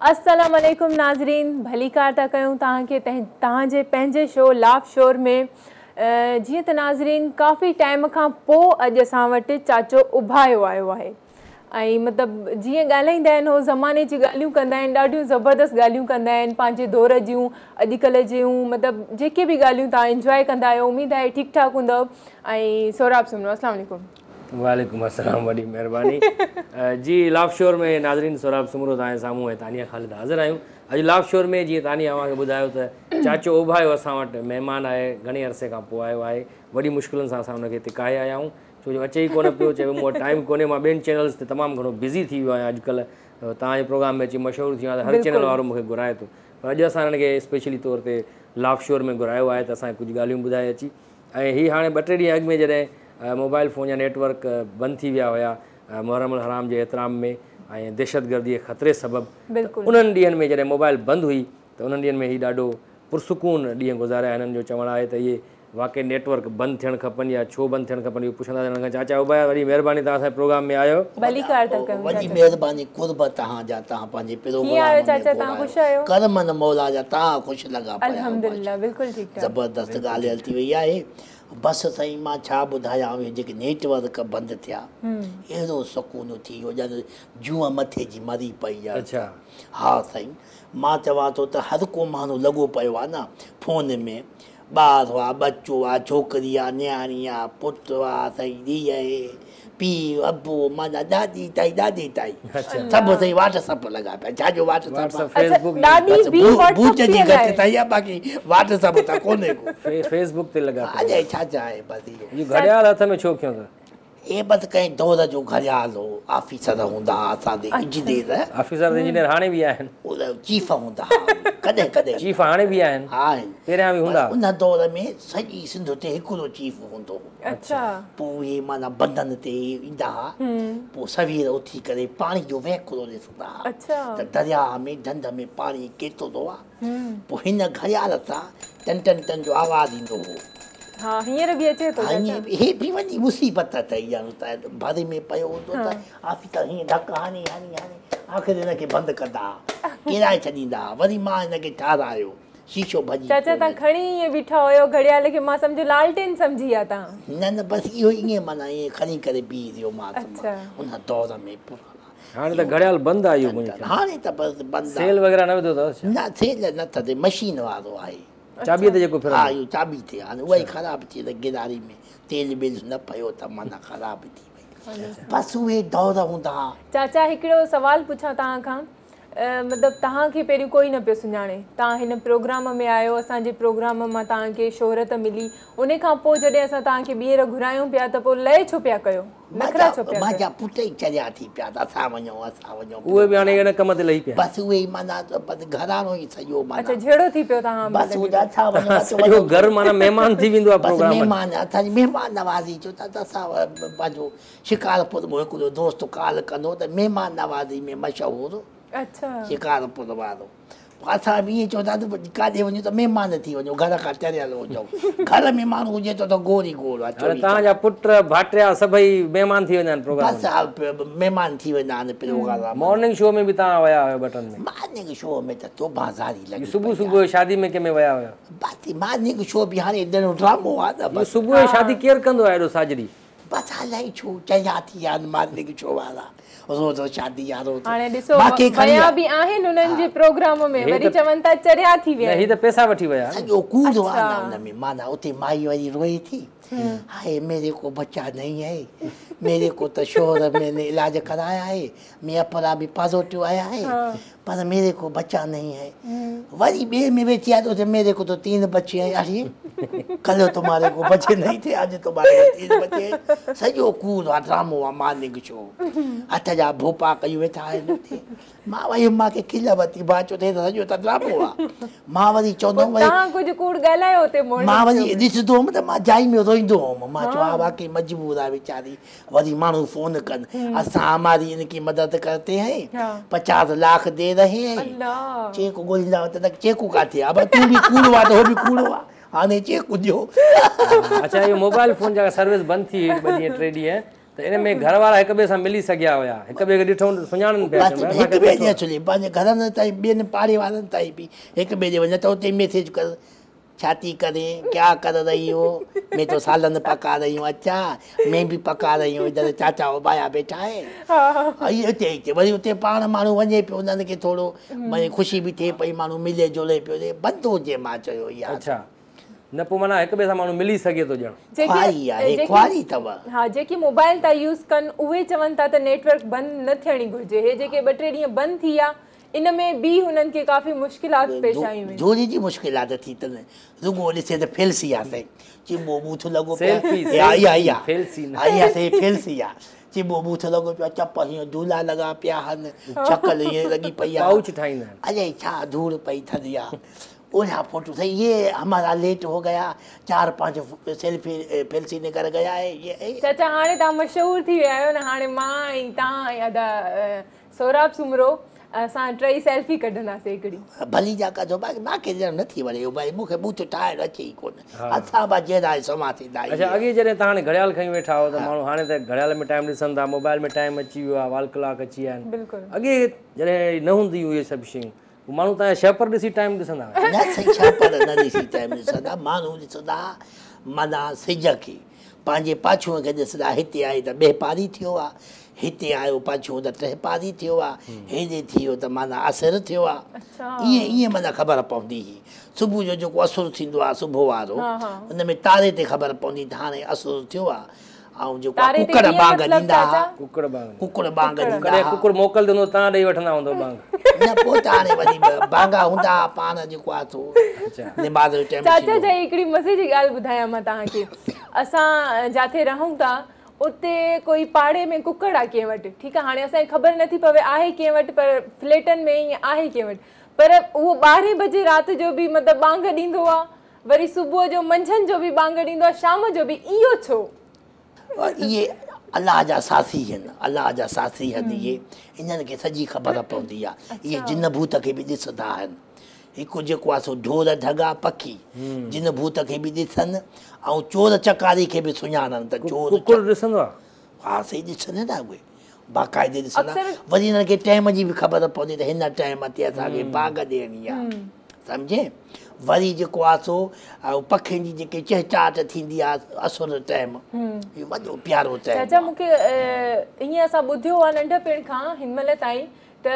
अस्सलाम वालेकुम नाज़रीन, भली कार था कयूं तव्हांजे पंहिंजे शो लाफ शोर में। जीअं त नाज़रीन काफ़ी टाइम खां पोइ अॼु असां वटि चाचो उभायो आयो आहे ऐं मतिलबु जीअं ॻाल्हाईंदा आहिनि हो ज़माने जी ॻाल्हियूं कंदा आहिनि, ॾाढियूं ज़बरदस्त ॻाल्हियूं कंदा आहिनि, पंहिंजे दौर जूं अॼुकल्ह जूं मतिलबु जेके बि ॻाल्हियूं तव्हां इंजॉय कंदा आहियो। उमेदु आहे ठीकु ठाकु हूंदव। ऐं सोराब सुमनो, अस्सलाम वालेकुम। वालेकुम अस्सलाम, वॾी महिरबानी। जी लाफ शोर में नाज़रीन सोराब सुमरो तव्हांजे साम्हूं ऐं तानिया ख़ालिद हाज़िर आहियूं। अॼु लाफ शोर में जीअं तानिया अव्हांखे ॿुधायो त चाचो उभायो असां वटि महिमान आहे, घणे अरसे खां पोइ आयो आहे। वॾी मुश्किलुनि सां असां हुनखे टिकाए आया आहियूं, छो जो अचे ई कोन पियो, चए मूं वटि टाइम कोन्हे, मां ॿियनि चैनल्स ते तमामु घणो बिज़ी थी वियो आहियां। अॼुकल्ह तव्हांजे प्रोग्राम में अची मशहूरु थी वियो आहे, हर चैनल वारो मूंखे घुराए थो, पर अॼु असां हिनखे स्पेशली तौर ते लाफ शोर में घुरायो आहे त असांखे कुझु ॻाल्हियूं ॿुधाए अची। ऐं हीअ हाणे 2-3 ॾींहं अॻु में जॾहिं मोबाइल फ़ोन जा नेटवर्क बंदि थी विया हुया मुहर्रम अल हराम जे एतिराम में ऐं दहशतगर्दी जे ख़तरे सबबु, उन्हनि ॾींहंनि में जॾहिं मोबाइल बंदि हुई त उन्हनि ॾींहंनि में हीउ ॾाढो पुरसुकून ॾींहं गुज़ारिया। हिननि जो चवणु आहे त इहे वाक़ई नेटवर्क बंदि थियणु खपनि या छो बंदि थियणु खपनि, इहो पुछंदासीं हिननि खां। चाचा उभाया, वॾी महिरबानी तव्हां असांजे प्रोग्राम में आयो। भली कार था कयूं। वॾी महिरबानी कुर्ब तव्हांजा, तव्हां पंहिंजे प्रोग्राम चाचा तव्हां ख़ुशि आहियो? करमन मौला जा तव्हां ख़ुशि लॻा पिया। अल्हम्दुलिल्लाह, बिल्कुलु ठीकु आहे। ज़बरदस्त ॻाल्हि हली वई आहे। बसि साईं, मां छा ॿुधायां, उहे जेके नेटवर्क बंदि थिया अहिड़ो सुकून थी वियो ॼण जूअ मथे जी मरी पई ॼण। अच्छा, हा साईं, मां चवां थो त हर को माण्हू लॻो पियो आहे न फ़ोन में। ॿारु आहे, बचो आहे, छोकिरी आहे, नियाणी आहे, पुटु आहे, साईं धीउ आहे, पीउ, अबो, माना ॾाॾी ताईं, ॾाॾी ताईं सभु साईं व्हाट्सअप लॻा पिया। छाजो व्हाट्सअप? फेसबुक भूत जी घटि ताईं आहे, बाक़ी व्हाट्सअप त कोन्हे को। फेसबुक ते लॻा पिया। अॼु छा आहे बसि इहो घड़ियाल हथ में छो खयों? हे बसि कंहिं दौर जो घड़ियाल हो। ऑफिसर हूंदा हुआ असांजे इंजीनियर, ऑफिसर इंजीनियर हाणे बि आहिनि, चीफ हूंदा हुआ कॾहिं कॾहिं, चीफ हाणे बि आहिनि, आहिनि, पहिरियां बि हूंदा। उन दौर में सॼी सिंध ते हिकिड़ो चीफ हूंदो हो। अच्छा, पोइ उहे माना बंधन ते ईंदा हुआ, पोइ सवेर उथी करे पाणी जो वहिकिरो ॾिसंदा हुआ त दरिया में ढंढ में पाणी केतिरो आहे। पोइ हिन घड़ियाल सां टन टन टन जो आवाज़ु ईंदो हो। हाँ, हींअर बि अचे थो। हे बि वॾी मुसीबत अथई ॼण त भरे में पियो हूंदो त ऑफिसर हीअं धक हणी हणी हणी आख़िर हिनखे बंदि कंदा, किराए छॾींदा। वरी मां हिनखे ठारायो, शीशो भॼी। चाचा तव्हां खणी ईअं बीठा हुयो घड़ियाल खे, मां सम्झो लालटेन सम्झी विया तव्हां। न बसि इहो ईअं माना ईअं खणी करे बीह रहियो मां उन दौर में। हाणे त घड़ियाल बंदि आहे इहो मुंहिंजो। हाणे त बसि बंदि, सेल वग़ैरह न विधो अथव? न सेल न थदे, मशीन वारो आहे। चाबीअ ते जेको फिरंदो? हा, इहो चाबी ते आहे। उहा ई ख़राबु थी त गिरारी में तेल बेल न पियो त माना ख़राबु थी वई। बसि उहे दौर हूंदा हुआ। चाचा हिकिड़ो सवालु पुछां तव्हां खां, मतिलबु तव्हांखे पहिरियों कोई न पियो सुञाणे, तव्हां हिन प्रोग्राम में आयो, असांजे प्रोग्राम मां तव्हांखे शोहरत मिली, उन खां पोइ जॾहिं असां तव्हांखे ॿीहर घुरायूं पिया त पोइ लय छो पिया कयो, नखरा छो पिया? मुंहिंजा पुट ई चरिया थी पिया त असां वञूं असां वञूं। उहे बि हाणे अहिड़े कम ते लही पिया। बसि उहे ई माना बसि घरानो ई सॼो माना। अच्छा, झेड़ो थी पियो तव्हां? बसि उहा असां वञूं, सॼो घर माना महिमान थी वेंदो आहे प्रोग्राम में। महिमान असांजी महिमान नवाज़ी चओ त असां पंहिंजो शिकारपुर में हिकिड़ो दोस्त कॉल कंदो त महिमान नवाज़ी में मशहूरु। अच्छा, शिकारपुर वारो। असां बि ईअं चवंदा त काॾे वञूं त महिमान थी वञो, घर खां चरियल हुजो। घर में माण्हू हुजे त गोर ई गोर आहे। तव्हांजा पुट भाटिया सभई महिमान थी वेंदा आहिनि प्रोग्राम में? बसि महिमान थी वेंदा आहिनि प्रोग्राम। मॉर्निंग शो में बि तव्हां विया हुयो बटन में? मॉर्निंग शो में त तोबाज़ारी लॻी। सुबुह सुबुह शादी में कंहिंमें विया हुयो? बसि मॉर्निंग शो बि हाणे ॾिनो ड्रामो आहे न। सुबुह जो शादी केरु कंदो आहे एॾो साजरी? बसि अलाए छो चया थी विया आहिनि मॉर्निंग शो वारा, रोज़ शादी वारो। हाणे ॾिसो विया बि आहिनि उन्हनि जे प्रोग्राम में, वरी चवनि था चरिया थी विया। ही त पैसा वठी विया। सॼो कूड़ो आहे न हुन में। माना उते माई वरी रोए थी, हाय मेरे को बच्चा नहीं है, मेरे को तो शोहर मैंने इलाज कराया है, मैं अपना भी पॉजिटिव आया है, पर मेरे को बच्चा नहीं है। वरी ॿिए में वेठी आहे तो मेरे को तो 3 बच्चे हैं। अरे कल तुम्हारे को बच्चे नहीं थे, आज तुम्हारे को 3 बच्चे हैं। सॼो कूड़ आहे, ड्रामो आहे मॉर्निंग शो। हथ जा भोपा कई वेठा आहिनि उते। मां वरी मूंखे खिल वरिती, बाचो थिए त सॼो त ड्रामो आहे। मां वरी चवंदुमि वरी तव्हां कुझु कूड़ ॻाल्हायो हुते? मां वरी ॾिसंदो हुअमि त मां जाइ में रोईंदो हुअमि। मां चवां वाकई मजबूर आहे वीचारी। वरी माण्हू फोन कनि, असां हमारी इनकी मदद करते हैं, 50 लाख दे रहे हैं। चेक ॻोल्हींदा त चेकू काथे आहे? तूं बि कूड़ो आहे त हो बि कूड़ो आहे, हाणे चेक ॾियो। अच्छा, इहो मोबाइल फोन जा सर्विस बंदि थी 2 ॾींहं 3 ॾींहं, त त इन में घर वारा हिक ॿिए सां मिली सघिया हुया, हिक ॿिए खे ॾिठो सुञाणनि पिया हिक ॿिए ॾींहुं अचले पंहिंजे घरनि ताईं ॿियनि पाड़े वारनि ताईं बि हिक ॿिए ॾे वञे त उते मैसेज कर छा थी करे क्या कर रही हो मैं तो सालन पका रही हूँ अच्छा मैं भी पका रही हूँ इधर चाचा उबाया बैठा है हिते हिते वरी उते पाण माण्हू वञे पियो उन्हनि खे थोरो भई ख़ुशी बि थिए पई माण्हू मिले जुले पियो बंदि हुजे मां चयो यार अच्छा न पोइ माना हिक ॿिए सां माण्हू मिली सघे थो ॼण ख्वारी आहे ख्वारी अथव हा जेके मोबाइल था यूज़ कनि उहे चवनि था त नेटवर्क बंदि न थियणी घुरिजे हे जेके 2-3 ॾींहं बंदि थी विया इन में बि हुननि खे काफ़ी मुश्किलात पेश आयूं आहिनि जोरी जी मुश्किलात थी अथनि रुॻो ॾिसे त फेलसी आहे साईं चिॿो बूथ लॻो पियो फेलसी आहे चिॿो बूथ लॻो पियो चप हीअं झूला लॻा पिया आहिनि शकल हीअं लॻी पई आहे पाउच ठाहींदा आहिनि अरे छा धूड़ पई थदी आहे ओढ़ा फोटो सही ये हमारा लेट हो गया 4-5 सेल्फी फेलसी ने कर गया है ये चाचा हाणे तव्हां मशहूर थी विया आहियो न हाणे मां ऐं तव्हां ऐं सोराब सुमरो असां 3 सेल्फी कढंदासीं हिकिड़ी भली जा कजो बाक़ी मूंखे ॼण नथी वणे भाई मूंखे बूथ ठाहिणु अचे ई कोन असां बि जहिड़ा समा थींदा अच्छा अॻे जॾहिं तव्हां हाणे घड़ियाल खणी वेठा हो त माण्हू हाणे त घड़ियाल में टाइम ॾिसनि था मोबाइल में टाइम अची वियो आहे वाल क्लॉक अची विया आहिनि बिल्कुलु अॻे जॾहिं न हूंदी हुई इहे सभु शयूं माण्हू तव्हांजा छपर ॾिसी टाइम ॾिसंदा न साईं छपर न ॾिसी टाइम ॾिसंदा माण्हू ॾिसंदा माना सिज खे पंहिंजे पाछूअ खे ॾिसंदा हिते आई त ॿिए पारी थियो आहे हिते आयो पाछो त 3 पारी थियो आहे हेॾे थी वियो त माना असरु थियो आहे ईअं माना ख़बर पवंदी हुई सुबुह जो जेको असुरु थींदो आहे सुबुह वारो उन में तारे ते ख़बर पवंदी त हाणे असुरु थियो आहे ऐं जेको कुकड़ बांग ॾींदा कुकड़ बांग ॾींदा कुकुर मोकल ॾींदो तव्हां ॾेई वठंदा हूंदो बांग न पोइ त हाणे वरी बांगा हूंदा पाण जेको आहे थो निमाज़ जो टाइम चाचा जा हिकिड़ी मज़े जी ॻाल्हि ॿुधायां मां तव्हांखे असां जिथे रहूं था उते कोई पाड़े में कुकड़ आहे कंहिं वटि ठीकु आहे हाणे असांखे ख़बर नथी पवे आहे कंहिं वटि पर फ्लैटनि में ईअं आहे कंहिं वटि पर उहो 12 बजे राति जो बि मतिलबु बांग ॾींदो आहे वरी सुबुह जो मंझंदि जो बि बांग ॾींदो आहे शाम जो बि इहो छो इहे अलाह जा साथी आहिनि अलाह जा साथी आहिनि इहे इन्हनि खे सॼी ख़बर पवंदी आहे इहे जिन भूत खे बि ॾिसंदा आहिनि हिकु जेको आहे सो ढोर ढगा पखी जिन भूत खे बि ॾिसनि ऐं चोर चकारी खे बि सुञाणनि त चोर कुकुर ॾिसंदो आहे हा सही ॾिसनि था उहे बाक़ाइदे ॾिसंदा वरी हिननि खे टाइम जी बि ख़बर पवंदी त हिन टाइम ते असांखे बाग ॾियणी आहे सम्झे वरी जेको आहे सो पखियुनि जी जेके चहचाहट थींदी आहे असुर टाइम इहो वॾो प्यारो टाइम चाचा मूंखे ईअं असां ॿुधियो आहे नंढपिण खां हिन महिल ताईं त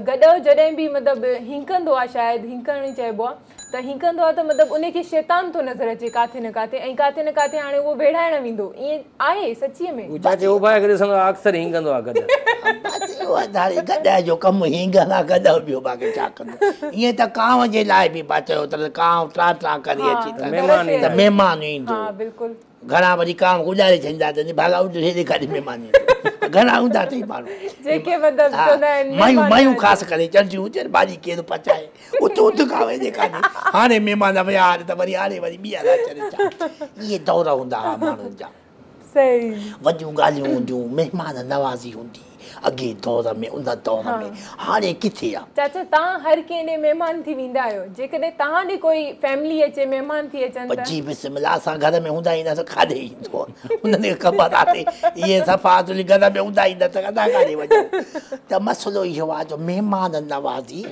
गॾो जॾहिं बि मतिलबु हिंकंदो आहे शायदि हिंकण ई चइबो आहे त हिंकंदो आहे त मतिलबु उनखे शैतान थो नज़र अचे किथे न किथे ऐं किथे न किथे हाणे उहो वेढ़ाइण वेंदो ईअं आहे सचीअ में चाचे उभाए करे ॾिसंदो आहे अक्सर हिंकंदो आहे गॾु गॾ जो कमु हिंगल आहे गॾ ॿियो बाक़ी छा कंदो ईअं त कांव जे लाइ बि पा चयो त कांव ट्रा करे अची त महिमान ईंदो बिल्कुलु घणा वरी कांव गुज़ारे छॾींदा त भागा हेॾे काॾे महिमान ईंदो घणा हूंदा अथई माण्हू मायूं ख़ासि करे चंडियूं हुजनि भाॼी केरु पचाए उत उत कावे जे काॾे हाणे महिमान विया हाणे त वरी हाणे वरी ॿीहर अचनि छा इहे दौर हूंदा हुआ माण्हुनि जा वॾियूं ॻाल्हियूं हूंदियूं महिमान नवाज़ी हूंदी अॻे दौर में उन दौर में हाणे किथे आहे चाचा तव्हां हर कंहिं ॾे महिमान थी वेंदा आहियो जेकॾहिं तव्हां ॾे कोई फैमिली अचे महिमान थी अचनि त जी बिस्मिल्लाह असां घर में हूंदा आहियूं त खाधे ईंदो उन्हनि खे ख़बर आहे इहे सफ़ा घर में हूंदा आहिनि त कॾहिं काॾे वञो त मसइलो इहो आहे जो महिमान नवाज़ी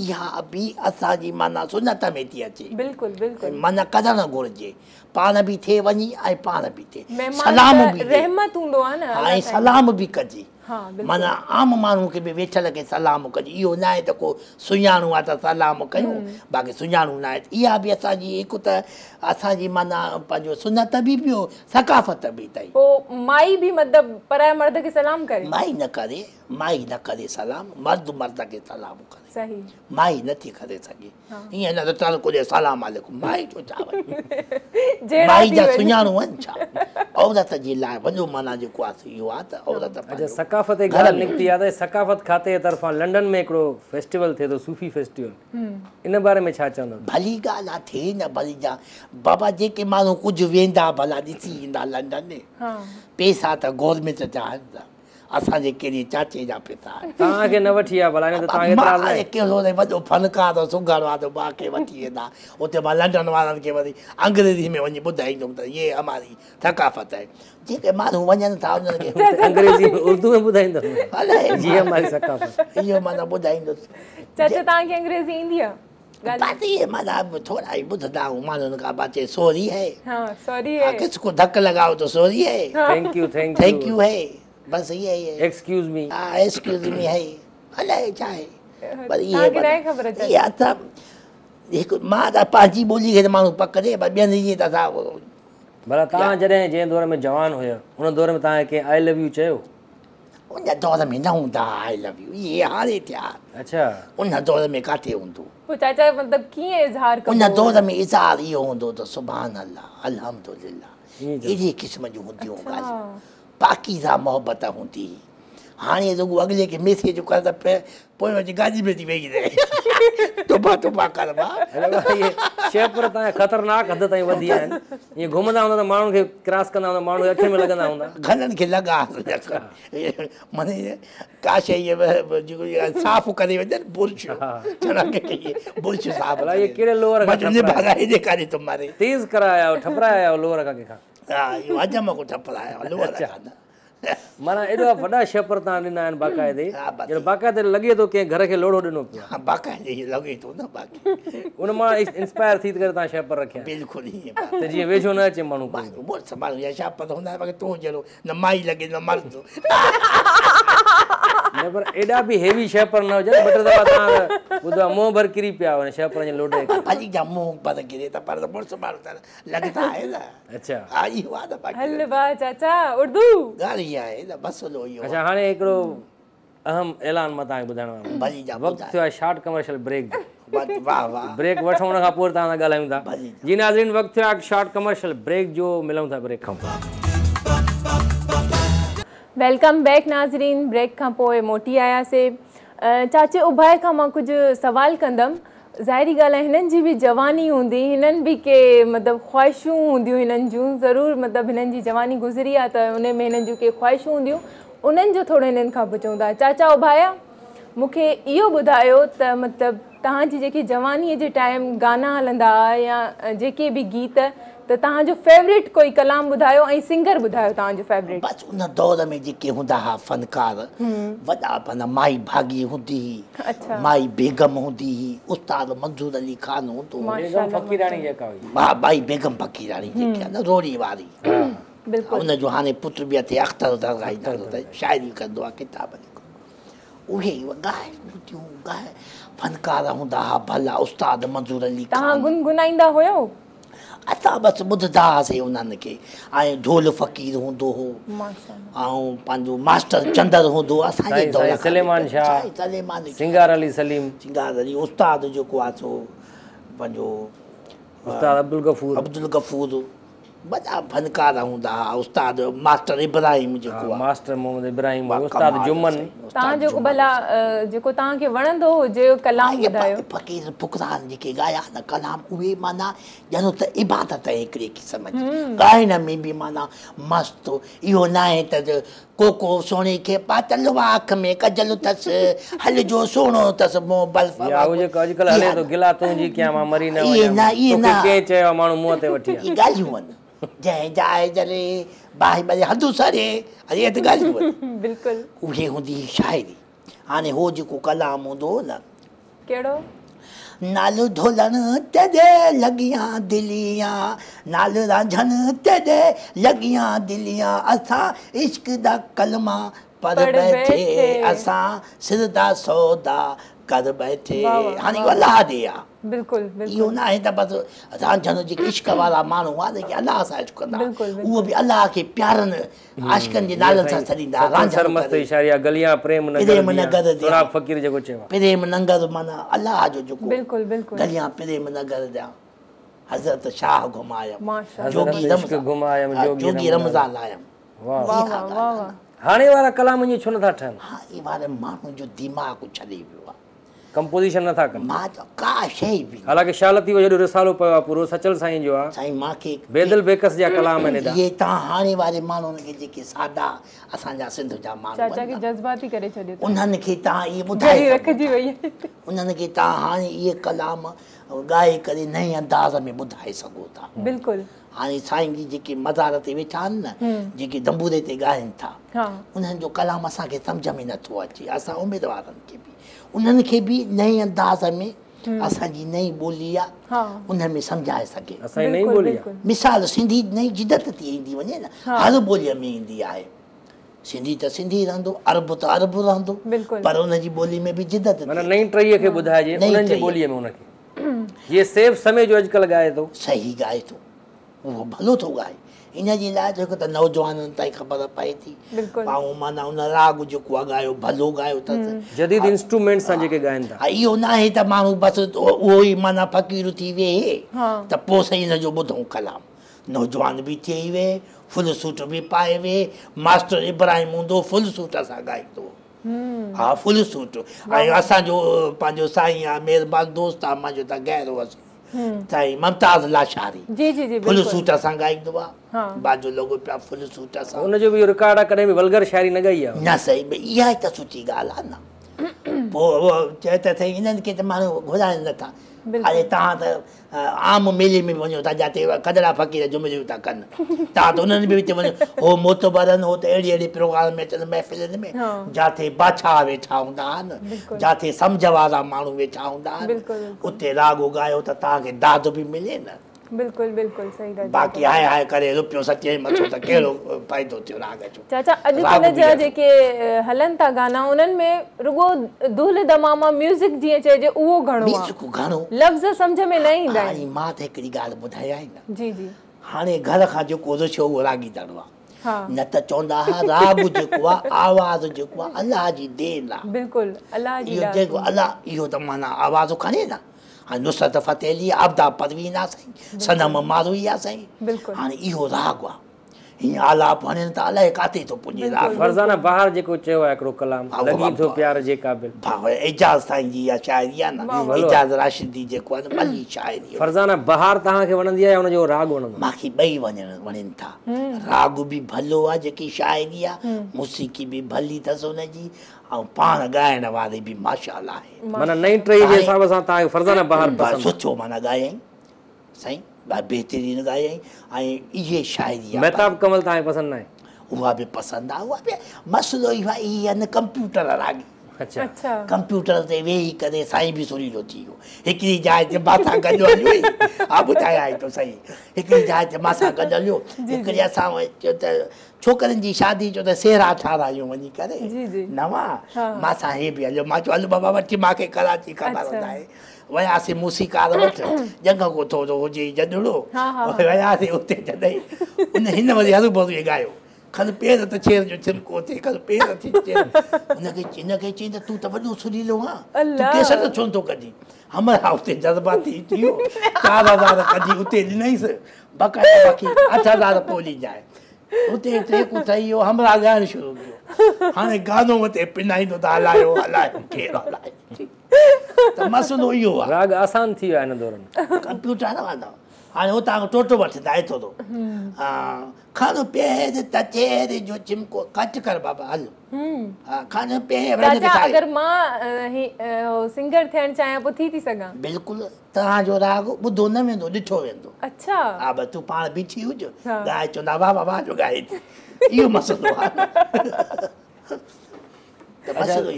इहा बि असांजी माना सुनत में थी अचे बिल्कुलु बिल्कुलु माना कढणु घुरिजे पाण बि थिए वञी ऐं पाण बि थिए सलाम बि रहमत हूंदो आहे न ऐं सलाम बि कजे माना आम माण्हू खे बि वेठल खे सलाम कजे इहो न आहे त को सुञाणू आहे त सलाम कयूं बाक़ी सुञाणू न आहे इहा बि असांजी हिकु त असांजी माना पंहिंजो सुनत बि ॿियो सकाफ़त बि अथई पोइ माई बि मतिलबु पराए मर्द खे सलाम करे माई न करे सलाम मर्द खे सलाम करे सही माई नथी करे सघे ईअं न त चल कुझु सलाम वालेकुम माई जो छा माई जा सुञाणू आहिनि छा औरत जे लाइ वॾो माना जेको आहे इहो आहे त औरत सकाफ़त जी ॻाल्हि निकिती आहे त सकाफ़त खाते तरफ़ां लंडन में हिकिड़ो फेस्टिवल थिए थो सूफ़ी फेस्टिवल इन बारे में छा चवंदो भली ॻाल्हि आहे थिए न भली जा बाबा जेके माण्हू कुझु वेंदा भला ॾिसी ईंदा लंडन में पैसा त गवर्नमेंट जा आहिनि असांजे कहिड़ी चाचे जा पिता तव्हांखे न वठी आहे भला त तव्हांखे एतिरा न आहे। कहिड़ो वॾो फनकार सुघड़ आहे त मां खे वठी वेंदा उते मां लंडन वारनि खे वरी अंग्रेज़ी में वञी ॿुधाईंदुमि त इहे हमारी थकाफ़त आहे। जेके माण्हू वञनि था उन्हनि खे अंग्रेज़ी उर्दू में ॿुधाईंदुमि जी हमारी सकाफ़त इहो माना ॿुधाईंदुसि। चाचा तव्हांखे अंग्रेज़ी ईंदी आहे? बात ये माना थोड़ा ही बुद्धदा हूँ मानो का बातें सॉरी है। हाँ सॉरी है। किसको धक्का लगाओ तो सॉरी है। थैंक यू थैंक यू है बस ये है। एक्सक्यूज मी हाँ एक्सक्यूज मी है अलाए चाहे पर तव्हांखे न ख़बर अचे ये आता एक मां दा पांची बोली के मानो पकड़े पर ॿियनि जी त था भला तव्हां जॾहिं जंहिं दौर में जवान हुयो उन दौर में तव्हांखे आई लव यू चयो? उन दौर में न हूंदा आई लव यू ये हाणे थिया। अच्छा उन दौर में काथे हूंदो? पोइ चाचा मतिलबु कीअं इज़हार कबो? उन दौर में इज़हार इहो हूंदो त सुभान अल्लाह अल्हम्दुलिल्लाह अहिड़ी क़िस्म जूं हूंदियूं ॻाल्हियूं पाकीज़ा मोहबत हूंदी। हाणे रुॻो अॻिले खे मैसेज कर त पोइ वञी गाॾी में थी वेही रहे तुबा तुबा कर इहे शेपर तव्हांजा ख़तरनाक हद ताईं वधी विया आहिनि। ईअं घुमंदा हूंदा त माण्हुनि खे क्रॉस कंदा हूंदा माण्हू अखियुनि में लॻंदा हूंदा घणनि खे लॻा माने का शइ जेको साफ़ करे वञनि बुर्श बुर्श साफ़ भला इहे कहिड़े लोअर ॾेखारे तुम्हारे तेज़ कराया आहियो ठपराया आहियो लोअर खां? हा इहो हजम को ठपराया लोअर खां माना एॾा वॾा शेपर तव्हां ॾिना आहिनि बाक़ाइदे जहिड़ो बाक़ाइदे लॻे थो कंहिं घर खे लोड़ो ॾिनो पियो। हा बाक़ाइदे लॻे थो न बाक़ी उन मां इंस्पायर थी करे तव्हां शेपर रखिया? बिल्कुलु ईअं त जीअं वेझो न अचे माण्हू माण्हू या शेपर हूंदा बाक़ी तूं जहिड़ो न माई लॻे न मर्द न पर एॾा बि हेवी शेपर न हुजनि ॿ टे दफ़ा तव्हां ॿुधो मुंहुं भर किरी पिया हुन शेपर जे लोॾे भली जा मुंहुं भर किरे त पर मुड़ुसु माण्हू त लॻंदा आहे न। अच्छा हा इहो आहे न बाक़ी हल वाह चाचा उर्दू ॻाल्हि इहा आहे न मसइलो इहो। अच्छा हाणे हिकिड़ो अहम ऐलान मां तव्हांखे ॿुधाइणो आहे। भली जा वक़्तु थियो आहे शॉर्ट कमर्शियल ब्रेक जो। वाह वाह ब्रेक वठूं हुन खां पोइ तव्हां सां ॻाल्हायूं था। जी नाज़रीन वक़्तु थियो आहे शॉर्ट कमर्शियल ब्रेक जो मिलूं था ब्रेक खां पोइ। वेलकम बैक नाज़रीन ब्रेक खां पोइ मोटी आयासीं। चाचे उभाए खां मां कुझु सवाल कंदमि। ज़ाहिरी ॻाल्हि आहे हिननि जी बि जवानी हूंदी हिननि बि के मतिलबु ख़्वाहिशूं हूंदियूं हिननि जूं ज़रूरु मतिलबु हिननि जी जवानी गुज़री आहे त उन में हिननि जूं के ख़्वाहिशूं हूंदियूं उन्हनि जो थोरो हिननि खां पुछूं था। चाचा उभाया मूंखे इहो ॿुधायो त मतिलबु तव्हांजी जेकी जवानीअ जे टाइम गाना हलंदा या जेके बि गीत त तव्हांजो फेवरेट कोई कलाम ॿुधायो ऐं सिंगर ॿुधायो तव्हांजो फेवरेट। बसि उन दौर में जेके हूंदा हुआ फनकार वॾा माना माई भागी हूंदी हुई माई बेगम हूंदी हुई उस्ताद मंज़ूर अली ख़ान हूंदो हा माई बेगम फ़क़ीराणी जेकी आहे न रोड़ी वारी उनजो हाणे पुट बि अथे अख़्तर दरगाही नालो त शाइरी कंदो आहे किताब लिखो उहे ॻाए ॻाए फनकार हूंदा हुआ भला उस्ताद मंज़ूर अली तव्हां गुनगुनाईंदा हुयो? असां बसि ॿुधंदा हुआसीं उन्हनि खे ऐं ढोल फ़क़ीर हूंदो हो ऐं पंहिंजो मास्टर चंदर हूंदो असांजे दौर सलेमान शाह सिंगार अली सलीम सिंगार अली उस्ताद जेको आहे सो पंहिंजो उस्ताद अब्दुल गफूर वॾा फनकार हूंदा हुआ उस्ताद मास्टर इब्राहिम जेको आहे मास्टर मोहम्मद इब्राहिम उस्ताद जुमन तव्हां जेको भला जेको तव्हांखे वणंदो हुजे कलाम ॿुधायो। फ़क़ीर फुकरान जेके ॻाया न कलाम उहे माना ॼणो त इबादत आहे हिकिड़े क़िस्म जी ॻाइण में बि माना मस्तु इहो न आहे त कोको सोणे खे पातल अख में कजल अथसि हल जो सोणो अथसि मुंहुं बल्फ अॼुकल्ह हले थो गिला तुंहिंजी कया मां मरी न कंहिं चयो माण्हू मुंहं ते वठी इहे ॻाल्हियूं आहिनि जंहिं जाए जले बाहि भले हदू सरे इहे त ॻाल्हियूं आहिनि बिल्कुलु उहे हूंदी हुई शाइरी। हाणे हो जेको कलाम हूंदो हो न कहिड़ो नाल ढोलण तेॾे लॻियां दिलियां नाल रांझण तेॾे लॻियां दिलियां असां इश्क दा कलमा पढ़ बैठे असां सिर दा सौदा कर बैठे हाणे इहो अलाह ॾे आहे बिल्कुलु इहो न आहे त बसि रांझण जेके इश्क वारा माण्हू आहे जेके अलाह सां इश्क कंदा उहो बि अलाह खे प्यारनि आशिकनि जे नालनि सां छॾींदा प्रेम नंगर माना अलाह जो जेको गलियां प्रेम नगर जा हज़रत शाह घुमायमि जोगी रमज़ान आयमि हाणे वारा कलाम ईअं छो नथा ठहनि? हा इहे वारे माण्हू जो दिमाग़ छॾे वियो आहे कंपोज़िशन नथा कनि मां त का शइ बि हालांकि शालती जो रिसालो पियो आहे पूरो सचल साईं जो आहे साईं मूंखे बेदल बेकस जा कलाम आहिनि इहे तव्हां हाणे वारे माण्हुनि खे जेके सादा असांजा सिंध जा माण्हू चाचा खे जज़्बाती करे छॾियो उन्हनि खे तव्हां इहे ॿुधाए रखिजी वई आहे उन्हनि खे तव्हां हाणे इहे कलाम ॻाए करे नए अंदाज़ में ॿुधाए सघो था बिल्कुलु हाणे साईं जी जेके मज़ार ते वेठा आहिनि न जेके दंबूरे ते ॻाइनि था उन्हनि जो कलाम असांखे सम्झ में नथो अचे असां उमेदवारनि खे बि उन्हनि खे बि नए अंदाज़ में असांजी नई ॿोली आहे उन में सम्झाए सघे मिसाल सिंधी नई जिदत थी ईंदी वञे न हर ॿोलीअ में ईंदी आहे सिंधी त सिंधी रहंदो अरबु त अरबु रहंदो पर उनजी ॿोली में बि जिदत नई टईअ खे ॿुधाइजे उन्हनि जी ॿोलीअ में उनखे जीअं सेफ समय जो अॼुकल्ह ॻाए थो सही ॻाए थो उहो भलो थो ॻाए इन जे लाइ जेको त नौजवाननि ताईं ख़बर पए थी ऐं माना उन राग जेको आहे ॻायो भलो ॻायो अथसि जदीद इंस्ट्रूमेंट सां जेके ॻाइनि था इहो न आहे त माण्हू बसि उहो ई माना फ़क़ीर थी वेहे त पोइ सही हिन जो ॿुधूं कलाम नौजवान बि थी वेहे फुल सूट बि पाए वेहे मास्टर इब्राहिम हूंदो फुल सूट सां ॻाईंदो हा फुल सूट ऐं असांजो पंहिंजो साईं आहे महिरबानी दोस्त आहे मुंहिंजो त गहरो हुअसि साईं मुमताज़ लाशारी फुल सूट सां ॻाईंदो आहे बाजो लॻो पिया फुल सूट सां उनजो बि रिकॉर्ड आहे कॾहिं बि वल्गर शायरी न ॻाई आहे न सही इहा ई त सुठी ॻाल्हि आहे न पोइ चए त साईं इन्हनि खे त माण्हू घुराइनि नथा अरे तव्हां त आम मेले में वञो था जिते कदड़ा फ़क़ीर जुमिलियूं था कनि तव्हां त उन्हनि में बि वञो हो मोतबरनि हो त अहिड़ी अहिड़ी प्रोग्राम में अचनि महफ़िलनि में जिते बादशाह वेठा हूंदा आहिनि जिते सम्झ वारा माण्हू वेठा हूंदा आहिनि उते रागो ॻायो त तव्हांखे दाद बि मिले न बिल्कुलु बिल्कुलु सही ॻाल्हि बाक़ी हाय हाय करे रुपियो सचे मथो त कहिड़ो फ़ाइदो थियो राग जो चाचा अॼुकल्ह जा जेके हलनि था गाना उन्हनि में रुगो दुल दमामा म्यूज़िक जीअं चइजे उहो घणो लफ़्ज़ सम्झ में न ईंदा आहिनि मां त हिकिड़ी ॻाल्हि ॿुधाया न जी जी हाणे घर खां जेको रुछियो उहो रागीदारो आहे न त चवंदा हुआ राग जेको आहे आवाज़ जेको आहे अलाह जी देन आहे बिल्कुलु अलाह जी इहो जेको अलाह इहो त माना आवाज़ खणे न हाणे नुसरत फ़तेह अली आबदा परवीन आहे साईं सनम मारूई आहे साईं हाणे इहो राग आहे हीअं आलाप हणनि त अलाए काथे थो पुॼे राग फरज़ाना बहार जेको चयो आहे हिकिड़ो कलाम लॻी थो प्यार जे क़ाबिल एजाज़ साईं जी इहा शाइरी आहे न एजाज़ राशिदी जेको आहे न भली शाइरी फरज़ाना बहार तव्हांखे वणंदी आहे या हुनजो राग वणंदो मूंखे ॿई वणनि था राग बि भलो आहे जेकी शाइरी आहे मौसीक़ी बि भली अथसि हुनजी ऐं पाण ॻाइण वारे बि माशाअल्लाह आहे माना नई टई जे हिसाब सां तव्हांखे फरज़ाना बहार सुठो माना ॻायईं साईं बेहतरीन ॻायईं ऐं इहे शाइरी आहे महताब कमल तव्हांखे पसंदि न आहे उहा बि पसंदि आहे उहा बि मसइलो इहो आहे इहे आहिनि कंप्यूटर रागी अच्छा कंप्यूटर ते वेही करे साईं बि सुरीलो थी वियो हिकिड़ी जाइ ते मासां गॾु हलियो हा ॿुधाया थो सही हिकिड़ी जाइ ते मासां गॾु हलियो हिकिड़ी असां चयो त छोकिरनि जी शादी चयो त सेरा ठारायूं वञी करे नवां मासां हे बि हलियो मां चयो हलो बाबा वठी मूंखे कराची ख़बर आहे वियासीं मूसीकार वटि जंग को थोरो हुजे जॾड़ो वियासीं उते जॾहिं उन हिन वरी हरू भरू ॻायो खल पेर त छेर जो छिमको थिए खल पेर थी हुनखे हिनखे चई त तूं त वॾो सुरीलो आहे तूं केसर छो थो कढी हमरा उते जज़्बाती थी वियो 4000 कढी उते ॾिनईसि बक़ाइदा बाक़ी 8000 पोइ ॾिजाए उते ट्रेकूं ठही वियो हमरा ॻाइणु शुरू कयो हाणे गानो मथे पिनाईंदो त हलायो हलायो केरु हलाए त मसइलो इहो आहे राग आसान थी वियो आहे हिन दौर में कंप्यूटर वारो हाणे हुतां टोटो वठंदा आहे थोरो खन पेर त चेर जो चिमको कट कर बाबा हल खन पेर अगरि मां सिंगर थियणु चाहियां पोइ थी सघां बिल्कुलु तव्हांजो राग ॿुधो न वेंदो ॾिठो वेंदो अच्छा हा बसि तूं पाण बीठी हुज ॻाए चवंदा वाह वाह वाह जो ॻाए थी इहो मसइलो आहे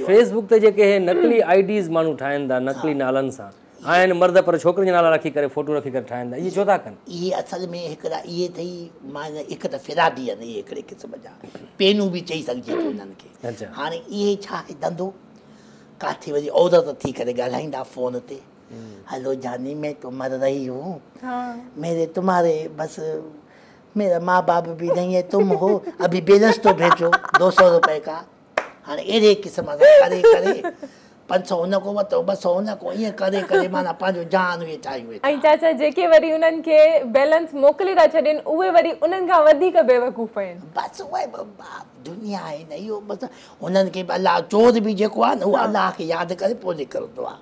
फेसबुक ते जेके नकली आईडीज़ माण्हू ठाहिनि था नकली नालनि सां आहिनि मर्द पर छोकिरियुनि जा नाला रखी करे फोटो रखी करे ठाहिनि था इहे छो था कनि इहे असल में हिकिड़ा इहे अथई मां हिकु त फिरादी आहिनि इहे हिकिड़े क़िस्म जा पेनू बि चई सघिजे थो हिननि खे हाणे इहे छा आहे धंधो काथे वरी औरत थी करे ॻाल्हाईंदा फ़ोन ते हेलो जानी मैं तो मर रही हूँ मेरे तुम्हारे बस मेरा माँ बाप भी नहीं है तुम हो अभी बैलेंस तो भेजो 200 रुपए का हाँ अड़े किस्म सां करे करे 500 हुन को वरितो 200 हुन को ईअं करे करे माना पंहिंजो जान उहे ठाहियूं वेठा। ऐं चाचा जेके वरी उन्हनि खे बैलेंस मोकिले था छॾनि उहे वरी उन्हनि खां वधीक बेवकूफ़ आहिनि। बसि उहे दुनिया आहे न इहो बसि हुननि खे अलाह चोर बि जेको आहे न उहो अलाह खे यादि करे पोइ निकिरंदो आहे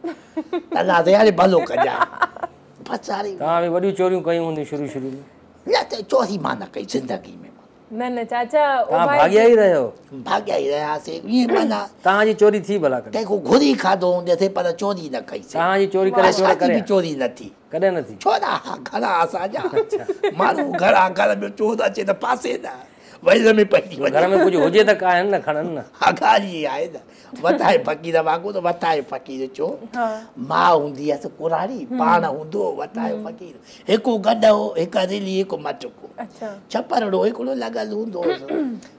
अलाह त यार भलो कजाए। बसि हाणे तव्हां बि वॾियूं चोरियूं कयूं हूंदियूं शुरू शुरू में? न त चोरी मां न कई ज़िंदगी में। न न चाचा तव्हां भाॻिया ई रहियो? भाॻिया ई रहियासीं ईअं माना तव्हांजी चोरी थी भला कॾहिं? कंहिंखो घुरी खाधो हूंदे पर चोरी न कईसीं। तव्हांजी चोरी करे चोर करे चोरी न थी कॾहिं न थी? छोड़ा घणा असांजा माण्हू घणा घर में चोर अचे त पासे न वैल में पइजी वञे। घर में कुझु हुजे त कान न खणनि न। हा ॻाल्हि इहा आहे न वताए फ़क़ीर वांगुरु वताए फ़क़ीर चओ। माउ हूंदी हुअसि कुराड़ी पाण हूंदो वताए फ़क़ीर। हिकु गॾ हो हिकु रिली हिकु मटको छपरड़ो हिकिड़ो लॻल हूंदो हुअसि।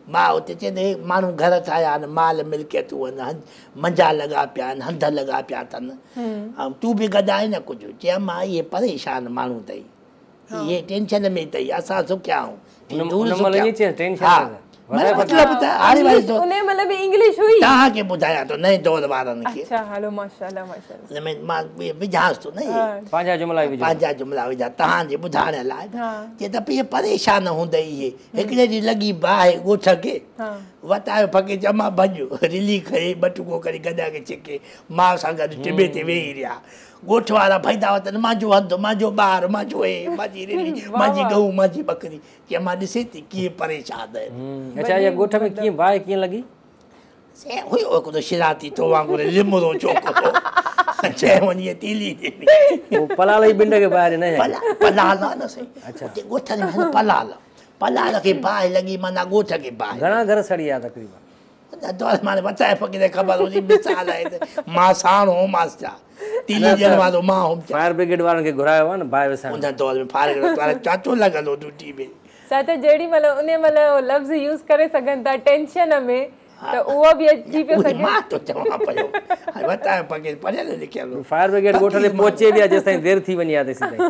माउ हुते चवंदे माण्हू घर ठाहिया आहिनि माल मिल्कियतूं आहिनि मंजा लॻा पिया आहिनि हंध लॻा पिया अथनि ऐं तूं बि गॾाए न कुझु चयो मां इहे परेशान माण्हू अथई इहे टेंशन में अथई असां सुखिया आहियूं। तव्हांखे ॿुधायां थो नए दौर वारनि खे मां विझांसि थो न पंहिंजा जुमिला विझां तव्हांजे ॿुधाइण लाइ चए त इहे परेशान हूंदई इहे हिकिड़े ॾींहुं लॻी बाहि ॻोठ खे वतायो फ़क़ीर चमा भॼो रिली खणी बटुको करे गॾा खे छिके माउ सां गॾु टिबे ते वेही रहिया। ॻोठ वारा भईंदा वतन मुंहिंजो हंधु मुंहिंजो ॿार मुंहिंजो हे मुंहिंजी रिली मुंहिंजी गऊ मुंहिंजी ॿकरी की मां ॾिसे थी कीअं परेशान आहिनि। अच्छा इहा ॻोठ में कीअं बाहि कीअं लॻी? से हुयो हिकिड़ो शिराती तो वांगुरु लिमरो छोकिरो चए वञी तीली पलाल जी बिंड खे ॿाहिरि न पलाल आहे न सही हुते ॻोठ में पलाल पलाल खे बाहि लॻी माना ॻोठ खे बाहि। घणा घर सड़ी विया तक़रीबन? दौर माने वताए फ़क़ीर ख़बर हुजी मिसाल आहे मां साण होमांसि छा तीली ॼण वारो मां होम फायर ब्रिगेड वारनि खे घुरायो आहे न बाहि विसाइण। उन दौर में फायर ब्रिगेड वारा चाचो लॻल हो ड्यूटी में। चाचा जेॾी महिल उन महिल लफ़्ज़ यूज़ करे सघनि था टेंशन में त उहो बि अची पियो सघे। मां तो चवां पियो वताए फ़क़ीर पढ़ियल लिखियल फायर ब्रिगेड ॻोठ ते पहुचे बि आहे जेसिताईं देरि थी वञे आहे तेसिताईं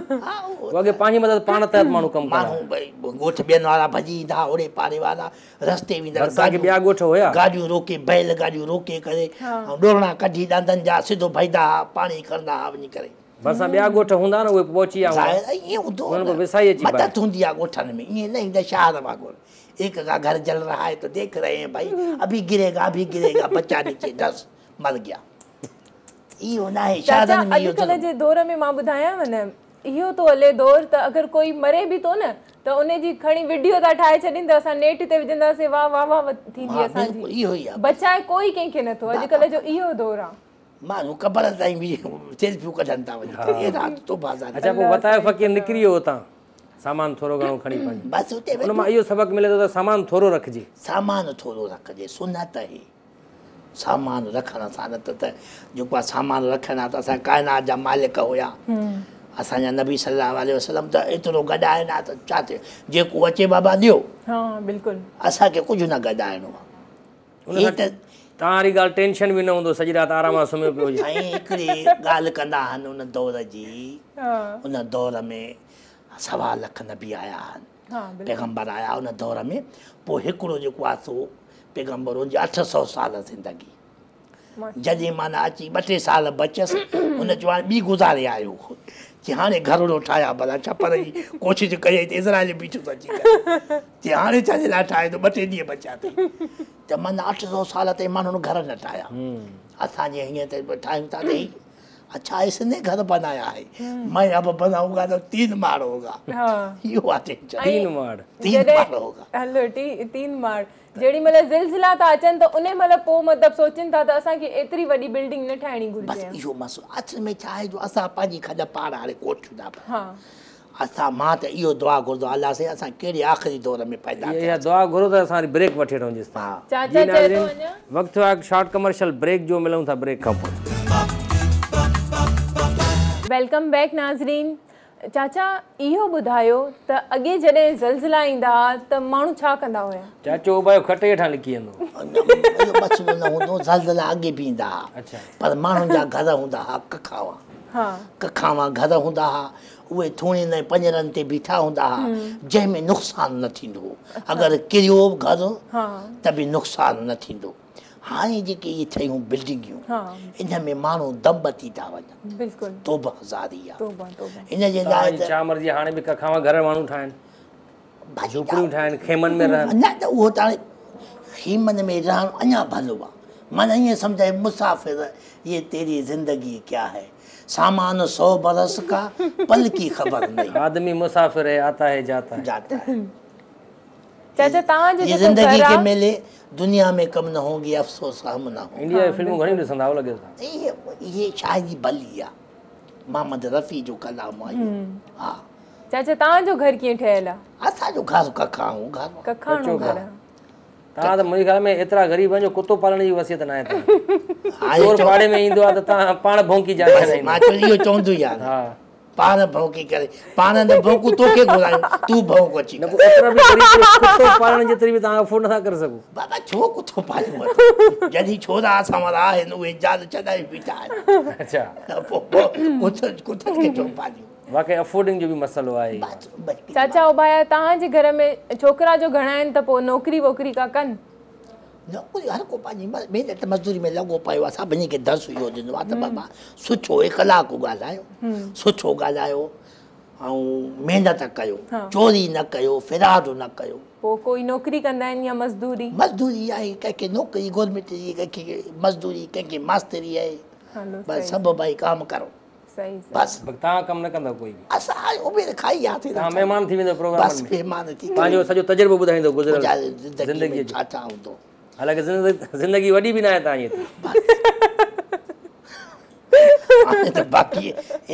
अॻे पंहिंजी मदद पाण तहत माण्हू कमु माण्हू भई ॻोठ ॿियनि वारा भॼी ईंदा ओड़े पाड़े वारा रस्ते वेंदा ॿिया ॻोठ हुया गाॾियूं रोके बैल गाॾियूं रोके करे ऐं ॾोरणा कढी ॾंदनि जा सिधो भॼंदा हुआ पाणी खणंदा हुआ वञी करे। भरिसां ॿिया ॻोठ हूंदा न उहे पहुची विया ईअं हूंदो मदद हूंदी आहे ॻोठनि में ईअं न ईंदा शहर वांगुरु एक का घर जल रहा है तो देख रहे हैं भाई अभी गिरेगा बच्चा नीचे डस मर गया। इहो न आहे शहरनि में। अॼुकल्ह जे दौर में मां ॿुधायांव न इहो थो हले दौर त अगरि कोई मरे बि थो न त उन जी खणी वीडियो था ठाहे छॾीनि त असां नेट ते विझंदासीं वाह वाह वाह थींदी असांजी। इहो ई आहे बचाए कोई कंहिंखे नथो अॼुकल्ह जो इहो दौर आहे। माण्हू क़बर ताईं बि सेल्फियूं कढनि था वञी। अच्छा पोइ वतायो फ़क़ीर निकिरी वियो हुतां सामान थोरो घणो खणी पंहिंजो बसि हुते उन मां इहो सबक़ु मिले थो त सामान थोरो रखिजे। सामान थोरो रखिजे सुनत आहे सामान रखण सां न त जेको आहे सामान रखण आहे त असां काइनात जा मालिक हुया असांजा नबी सल्लल्लाहु अलैहि वसल्लम त एतिरो गॾाइण आहे त छा थिए जेको अचे बाबा ॾियो बिल्कुलु असांखे कुझु न गॾाइणो आहे। तव्हांजी ॻाल्हि टेंशन बि न हूंदो सॼी राति आराम सां सुम्हियो पियो हुजे। ऐं हिकिड़ी ॻाल्हि कंदा आहिनि उन दौर जी उन दौर में 1.25 लख नबी आया आहिनि पैगम्बर आया उन दौर में पोइ हिकिड़ो जेको आहे सो पैगम्बर हुनजी 800 साल ज़िंदगी जॾहिं माना अची 2-3 साल बचियसि हुन चयो हाणे ॿी गुज़ारे आयो कि हाणे घरड़ो ठाहिया भला छपर जी कोशिशि कई त इज़राइल बीठो अची करे कि हाणे छाजे लाइ ठाहे थो 2-3 ॾींहं बचिया अथई त माना 800 साल ताईं माण्हुनि घर न ठाहिया। असांजे हीअं त ठाहियूं था त अच्छा इसने घर बनाया है मैं अब बनाऊंगा तो 3 माड़ होगा। यो आते 3 माड़ होगा हलो 3 माड़ जेडी मतलब ज़िलज़िला ता अचन तो उन्हें मतलब पो मतलब सोचन था त असा की एतरी वडी बिल्डिंग न ठाणी गुरजे। बस यो मसो असल में चाहे जो असा पाजी खड पाड़ हाले कोठू दा। हां असा मां त इहो दुआ घुरदो अल्लाह से असा केड़ी आखिरी दौर में पैदा ये दुआ घुरो त असा ब्रेक वठी वठो जिस चाचा चए तो वञा वक्त है शॉर्ट कमर्शियल ब्रेक जो मिलूं था ब्रेक का वेलकम बैक नाज़रीन। चाचा इहो ॿुधायो त अॻे जॾहिं ज़लज़ला ईंदा त माण्हू छा कंदा हुया? चाचो उबायो खटे हेठां लिकी वेंदो मसलो न हूंदो ज़लज़ला अॻे बि ईंदा अच्छा पर माण्हुनि जा घर हूंदा हुआ कखावा कखावा घर हूंदा हुआ उहे थूणीनि ऐं पंजरनि ते बीठा हूंदा हुआ जंहिंमें नुक़सानु न थींदो अगरि किरियो घर त बि नुक़सानु न थींदो। हाणे जेके इहे ठहियूं बिल्डिंगियूं हाँ इन में माण्हू दम थी था वञनि बिल्कुलु तौबा ज़ारी आहे तौबा तौबा इन जे लाइ त छा मर्ज़ी हाणे बि कखां घर माण्हू ठाहिनि झूपड़ियूं ठाहिनि खेमनि में रहनि न त उहो त हाणे खीमनि में रहणु अञा भलो आहे माना ईअं सम्झाए मुसाफ़िर ये तेरी ज़िंदगी क्या है सामान 100 बरस का पल की ख़बर नहीं आदमी मुसाफ़िर है आता है जाता है जाता है चाचा तव्हांजो ये जेको ज़िंदगी घर के आहे मेले दुनिया में कम न होंगी अफ़सोस हम न हो इंडिया जी फिल्मूं घणी ॾिसंदा हो लॻे थो ये शायदि भली आहे मोहम्मद रफ़ी जो कलाम आहे हा चाचा तव्हांजो घर कीअं ठहियल आहे असांजो घर कखाऊं घर कखाणो घर आहे तव्हां त मुंहिंजे ख़्याल में एतिरा ग़रीब आहियो कुतो पालण जी वसियत न आहे हाणे चोर पाड़े में ईंदो आहे त तव्हां पाण भौंकी जान बसि मां चयो इहो चवंदो ई आहे हा पाण भौंकी करे पाण न भौंकू तोखे घुरायूं तूं भौंक अची न कर। पोइ एतिरा बि ग़रीब कुतो पालण जेतिरी बि तव्हां अफोर्ड नथा करे सघो बाबा छो कुतो पालियूं जॾहिं छोरा असां वारा आहिनि उहे जाल चढ़ाई बीठा आहिनि अच्छा पोइ कुतनि खे छो पालियूं वाक़ई अफोर्डिंग जो बि मसइलो आहे बसि बसि चाचा उभाया तव्हांजे घर में छोकिरा जो घणा आहिनि त पोइ नौकिरी वोकिरी का कनि नौकिरी हर को पंहिंजी महिनत मज़दूरी में लॻो पियो आहे सभिनी खे दर्स इहो ॾिनो आहे त बाबा सुठो इख़लाक़ु ॻाल्हायो सुठो ॻाल्हायो ऐं महिनत कयो चोरी न कयो फिराड न कयो पोइ कोई नौकिरी कंदा आहिनि या मज़दूरी मज़दूरी आहे कंहिंखे नौकिरी गवर्नमेंट जी कंहिंखे मज़दूरी कंहिंखे मास्तरी आहे हलो बसि सभु भाई कमु करो सही बसि तव्हां कमु न कंदव कोई बि असां उमेर खाई आयासीं तव्हां महिमान थी वेंदो प्रोग्राम बसि में महिमान थी पंहिंजो सॼो तजुर्बो ॿुधाईंदो गुज़िरियल ज़िंदगी ज़िंदगीअ में जो छा छा हूंदो हालांकि ज़िंदगी वॾी बि न आहे तव्हांजी हाणे त बाक़ी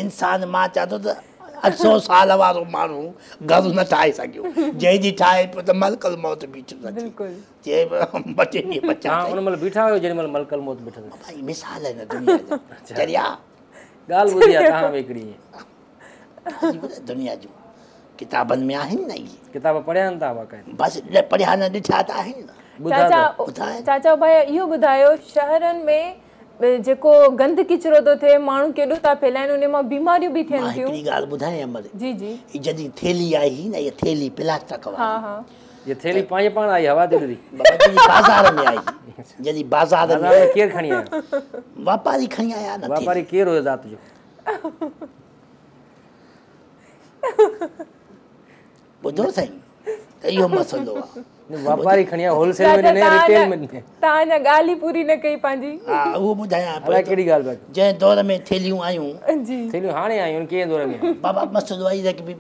इंसान मां चवां थो त 800 साल वारो माण्हू घर न ठाहे सघियो जंहिं ॾींहुं ठाहे पियो त मलकल मौत बीठो बिल्कुलु चए 2 ॾींहं बचा तव्हां उन महिल बीठा हुयो जेॾी महिल मलकल मौत बीठो भाई मिसाल आहे न दुनिया जो चरिया ॻाल्हि ॿुधी आहे तव्हां बि हिकिड़ी दुनिया जो किताबनि में आहिनि न इहे किताब पढ़िया आहिनि तव्हां वाक़ई बसि पढ़िया न ॾिठा त आहिनि न चाचा चाचा भाई इहो ॿुधायो शहरनि में जेको गंद किचिरो थो थिए माण्हू केॾो था फैलाइनि उन मां बीमारियूं बि थियनि थियूं हिकिड़ी ॻाल्हि ॿुधायां अमर जी जी जॾहिं थैली आई न इहा थैली प्लास्टिक हा वारी हा ये थैली पंहिंजे पाण आई हवा ते ॾिनी जॾहिं बाज़ार में आई जॾहिं बाज़ार में केरु खणी आयो वापारी खणी आया न वापारी केरु हुयो ज़ात जो ॿुधो साईं त इहो मसइलो आहे वापारी खणी आयो होलसेल में ॾिने रिटेल में ॾिने तव्हां अञा ॻाल्हि ई पूरी न कई पंहिंजी हा उहो ॿुधायां अलाए कहिड़ी ॻाल्हि बाक़ी जंहिं दौर में थैलियूं आयूं जी थैलियूं हाणे आयूं कंहिं दौर में बाबा मसइलो आहे इहा की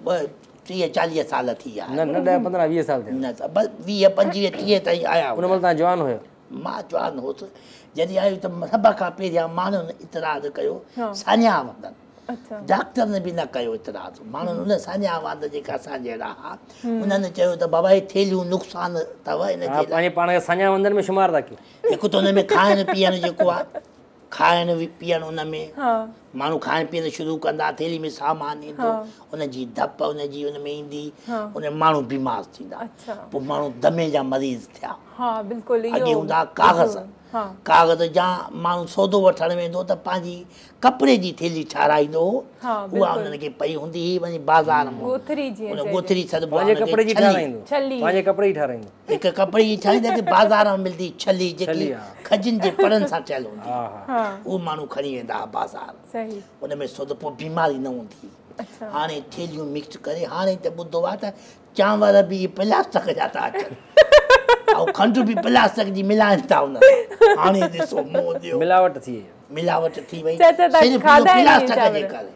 30-40 साल थी विया न न 10-15-20 साल थिया न त बसि 20-25-30 ताईं आया उन महिल तव्हां जवान हुयो मां जवान होसि जॾहिं आयूं त सभ खां पहिरियां माण्हुनि इतराज़ कयो सान्या वधनि अच्छा डॉक्टर ने बि न कयो इतराज़ माण्हुनि उन सान्या वाद जेका असां जहिड़ा हुआ उन्हनि चयो त बाबा हे थैलियूं नुक़सानु अथव इन हा जे पंहिंजे पाण खे सञा वंदनि में शुमार था कयो हिकु त हुन में खाइण पीअण जेको आहे खाइण पीअण उन में माण्हू खाइण पीअण शुरू कंदा थैली में सामान ईंदो उनजी धप उनजी उन में ईंदी उन माण्हू बीमार थींदा पोइ माण्हू दमे जा मरीज़ थिया हा बिल्कुलु अॻे हूंदा कागज़ कागज़ जा माण्हू सौदो वठणु वेंदो त पंहिंजी कपिड़े जी थैली ठाराईंदो हो उहा उन्हनि खे पई हूंदी हुई वञी बाज़ार में उन गोथरी सॾिबो आहे कपिड़े जी ठाराईंदो पंहिंजे कपिड़े जी ठाराईंदो हिकु कपिड़े जी ठाहींदा की बाज़ार में मिलंदी छली जेकी खजनि जे पड़नि सां ठहियलु हूंदी उहो माण्हू खणी वेंदा हुआ बाज़ार उन में सौदो पोइ बीमारी न हूंदी हाणे थैलियूं मिक्स करे हाणे त ॿुधो आहे त चांवर बि प्लास्टिक जा था अचनि ऐं खंडु बि प्लास्टिक जी मिलाइनि था उन हाणे ॾिसो मोह ॾियो मिलावट थी वई सिर्फ़ु प्लास्टिक जे करे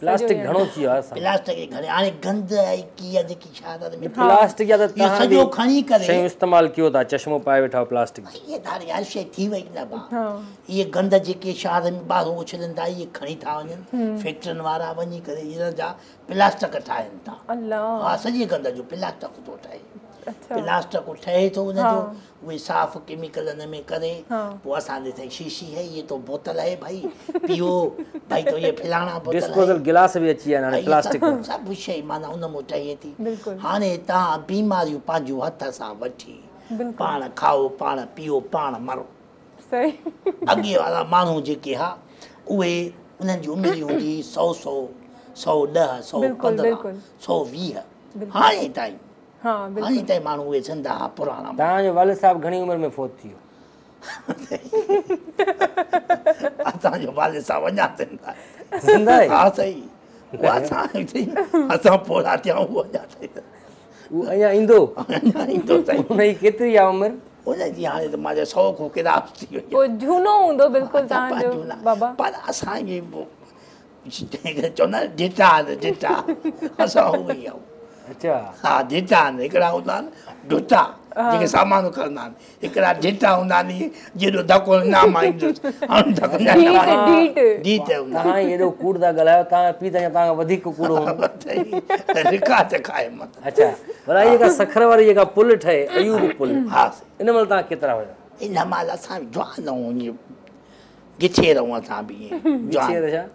प्लास्टिक घणो थी वियो आहे प्लास्टिक जे करे हाणे गंद आई कीअं जेकी छा प्लास्टिक जा त इहो सॼो खणी करे शयूं इस्तेमालु कयो था चश्मो पाए वेठा प्लास्टिक इहे हाणे हर शइ थी वई न भाउ इहे गंद जेके शहर में ॿाहिरों उछलनि था इहे खणी था वञनि फैक्ट्रियुनि वारा वञी करे हिन जा प्लास्टिक ठाहिनि था हा सॼे गंद जो प्लास्टिक थो ठहे प्लास्टिक ठहे थो उनजो उहे साफ़ केमिकल में करे पोइ असां ॾिसे शीशी है ये तो बोतल है भाई पियो भाई तो ये फलाना बोतल डिस्पोजल गिलास बि अची विया आहिनि प्लास्टिक सभु शइ माना उन मां ठहे थी हाणे तव्हां बीमारियूं पंहिंजो हथ सां वठी पाण खाओ पाण पियो पाण मरो अॻे वारा माण्हू जेके हा उहे उन्हनि जी उमिरि हूंदी 100-110 115 120 हाणे ताईं हाणे ताईं माण्हू उहे ज़िंदा हुआ पुराणा तव्हांजो वालिद साहिबु घणी उमिरि में फोत थी वियो असांजो वाले सां वञा थींदा ज़िंदा आहे हा सही असां पोड़ा थियूं उहो अञा उहो अञा ईंदो अञा ईंदो सही हुनजी केतिरी आहे उमिरि हुनजी हाणे त मुंहिंजो 100 खां किताब थी वई पोइ झूनो हूंदो बिल्कुलु तव्हांजो बाबा पर असांखे चवंदा आहिनि डिटा आहिनि डिटा असां उहे ई आहियूं अच्छा हा डिटा आहिनि हिकिड़ा हूंदा आहिनि डुटा जेके सामान खणंदा आहिनि हिकिड़ा डिटा हूंदा आहिनि जेॾो धको न मां ईंदुसि हाणे धको न डीट हूंदा तव्हां एॾो कूड़ था ॻाल्हायो तव्हां पीउ त तव्हां वधीक कूड़ो हूंदो रिका ते खाए मत अच्छा भला जेका सखर वारी जेका पुल ठहे अयूब पुल हा इन महिल तव्हां केतिरा हुया इन महिल असां जवान आहियूं ईअं गिठे रहूं असां बि ईअं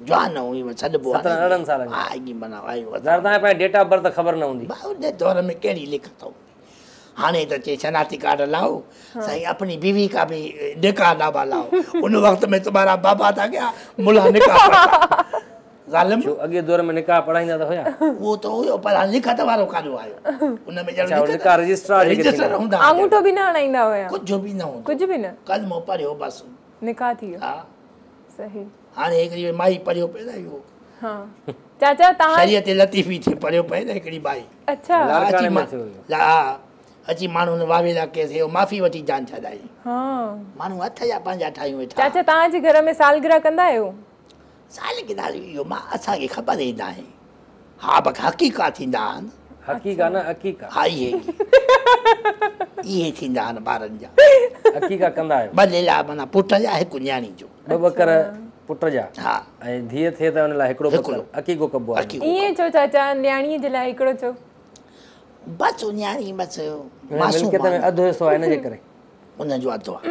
जवान आहियूं ईअं छॾिबो 17-18 साल हा ईअं माना आहियूं तव्हांखे पंहिंजे डेट ऑफ बर्थ ख़बर न हूंदी उन दौर में कहिड़ी लिखत हूंदी हाणे त चए शनाती कार्ड लाओ साईं अपनी बीवी का भी निकाह नामा लाओ उन वक्त में तुम्हारा बाबा था क्या मुला निकाह ज़ालिम छो अॻे दौर में निकाह पढ़ाईंदा त हुया वो तो हुयो पर हाणे लिखत वारो काॾो आयो उन में अच्छा निकाह रजिस्ट्रार रजिस्टर हूंदा आंगूठो बि न हणाईंदा हुया कुझु बि न हूंदो कुझु बि न कलमो पढ़ियो बसि निकाह थी वियो हा सही हाणे हिकिड़ी माई पढ़ियो पए न इहो हा चाचा तव्हां शरीयत लतीफ़ी थी पढ़ियो पए न हिकिड़ी माई अच्छा लाड़काणे में थियो हुयो हा अची माण्हुनि वावेला केस माफ़ी वठी जान छॾाई हा माण्हू हथ जा पंहिंजा ठाहियूं वेठा चाचा तव्हांजे घर में सालगिरह कंदा आहियो साल किनारे इहो मां असांखे ख़बर ई न आहे हा बाक़ी हक़ीक़ा थींदा आहिनि हक़ीक़ा न अक़ीक़ा हा इहे थींदा आहिनि ॿारनि जा अक़ीक़ा कंदा आहियो ॿ लेला माना पुट जा हिकु न्याणी जो 2 बकर पुट जा हा ऐं धीअ थिए त हुन लाइ हिकिड़ो बकर अक़ीक़ो कबो आहे ईअं छो चाचा न्याणीअ जे लाइ हिकिड़ो छो बसि न्याणी बसि मिल्कियत में अधु हिसो आहे हिन जे करे उनजो अधु आहे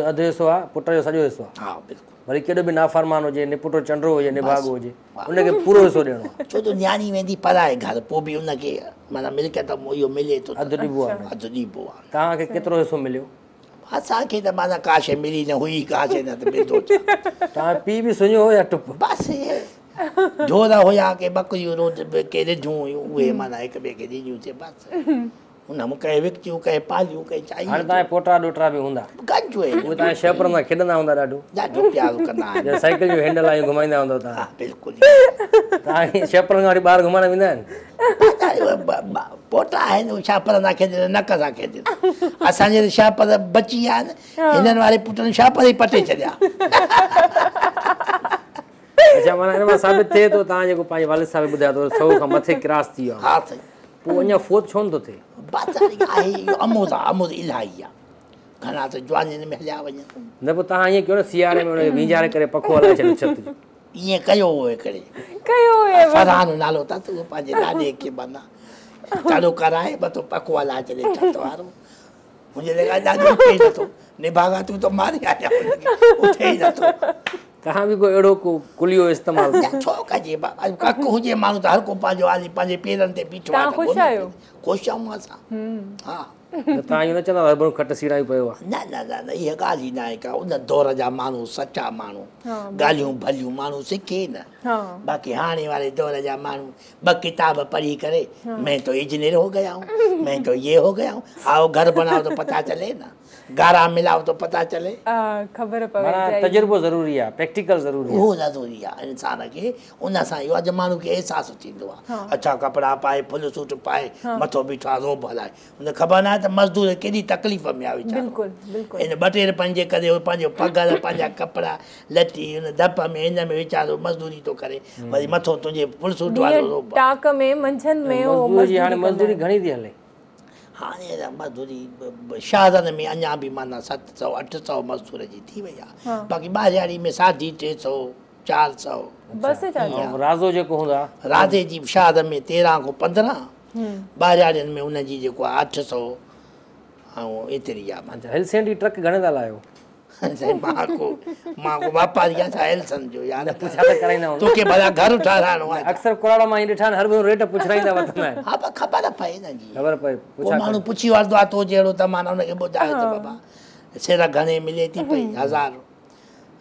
अधु हिसो आहे पुट जो सॼो हिसो आहे हा बिल्कुलु वरी केॾो बि नाफ़रमान हुजे निपुटो चंडो हुजे निभागो हुजे उनखे पूरो हिसो ॾियणो आहे छो त न्याणी वेंदी पराए घर पोइ बि उनखे माना मिल्कियत इहो मिले थो अधु ॾिबो आहे अधु ॾिबो आहे तव्हांखे केतिरो हिसो मिलियो असांखे त माना का शइ मिली न हुई का शइ न त ॿियो तव्हां पीउ बि सुञो हो या टुप बसि ढोर हुया के बकरियूं रोज़ के ॾिठूं हुयूं उहे माना हिक ॿिए खे ॾिनियूं बसि हुन में कंहिं विकितियूं कंहिं पालियूं कंहिं चाहियूं हाणे तव्हांजे पोटा ॾोटरा बि हूंदा गंज हुए उहे तव्हांजे शेपरनि सां खेॾंदा हूंदा ॾाढो ॾाढो प्यारो कंदा आहिनि साइकिल जो हैंडल आयूं घुमाईंदा हूंदव तव्हां हा बिल्कुलु तव्हांखे शेपरनि खां वठी ॿाहिरि घुमण वेंदा आहिनि पोटा आहिनि उहे शापर सां खेॾनि नक सां खेॾनि असांजे शापर बची विया आहिनि हिननि वारे पुटनि शापर ई पटे छॾिया अच्छा माना हिन मां साबित थिए थो तव्हां जेको पंहिंजे वालिद साहिब ॿुधायो अथव 100 खां मथे क्रॉस थी वियो आहे हा साईं पोइ अञा फोत छो नथो थिए बसि आहे इहो अमोद आहे अमोद इलाही आहे घणा त जवानी में हलिया वञनि न पोइ तव्हां ईअं कयो न सियारे में हुनखे वींझारे करे पखो हलाए छॾियो छित जो ईअं कयो हुओ हिकिड़े फरहान नालो अथसि उहो पंहिंजे ॾाॾे खे माना कड़ो कराए मथो पखो हलाए छॾे छित वारो मुंहिंजे लॻा ॾाढो उथे ई नथो निभागा तूं त मारे आया हुनखे उथे ई नथो तव्हां बि कोई अहिड़ो को कुलियो इस्तेमालु छो कजे कक हुजे माण्हू त हर को पंहिंजो हाली पंहिंजे पेरनि ते बीठो आहे ख़ुशि आहियो ख़ुशि आहियूं असां हा तव्हां इहो न चवंदा हरभरू खट सीराई पियो आहे न न न न इहा ॻाल्हि ई न आहे का उन दौर जा माण्हू सचा माण्हू ॻाल्हियूं भलियूं माण्हू सिखे न बाक़ी हाणे वारे दौर जा माण्हू 2 किताब पढ़ी करे मैं तो इंजीनियर हो गया हूँ मैं तो ये हो गया हूँ आओ घर बनाओ तो पता चले ना गारा मिलाओ तो पता चले ख़बर पवे माना तजुर्बो ज़रूरी आहे प्रैक्टिकल ज़रूरी आहे उहो ज़रूरी आहे इंसान खे उन सां इहो अॼु माण्हू खे अहसासु थींदो आहे अच्छा कपिड़ा पाए फुल सूट पाए मथो बीठो आहे रोब हलाए उन ख़बर न आहे त मज़दूर केॾी तकलीफ़ में आहे वीचारो इन 2 रुपयनि जे करे उहो पंहिंजो पघर पंहिंजा कपिड़ा लटी उन धप में हिन में वीचारो मज़दूरी थो करे वरी मथो तुंहिंजे फुल सूट वारो रोब टाक में मंझंदि में हाणे मज़दूरी घणी थी हले हाणे मज़दूरी शहरनि में अञा बि माना 700-800 मज़दूर जी थी वई आहे बाक़ी ॿाहिरि में 350-400 बसि राज़ो जेको हूंदो आहे राधे जी शहर में 13 खां 15 ॿाहिरि में उनजी जेको आहे 800 ऐं एतिरी आहे हिल सेंडी ट्रक घणे था हलायो मां को वापारी आहियां छा एल्सन जो यार पुछा त कराईंदा हूंदा तोखे भला घर ठाराइणो आहे अक्सर कुराड़ा मां ॾिठा आहिनि हर भेरो रेट पुछराईंदा वठंदा आहिनि हा पर ख़बर पए न जी ख़बर पए पोइ माण्हू पुछी वठंदो आहे तो जहिड़ो त माना हुनखे ॿुधाए त बाबा सिर घणे मिले थी पई 1000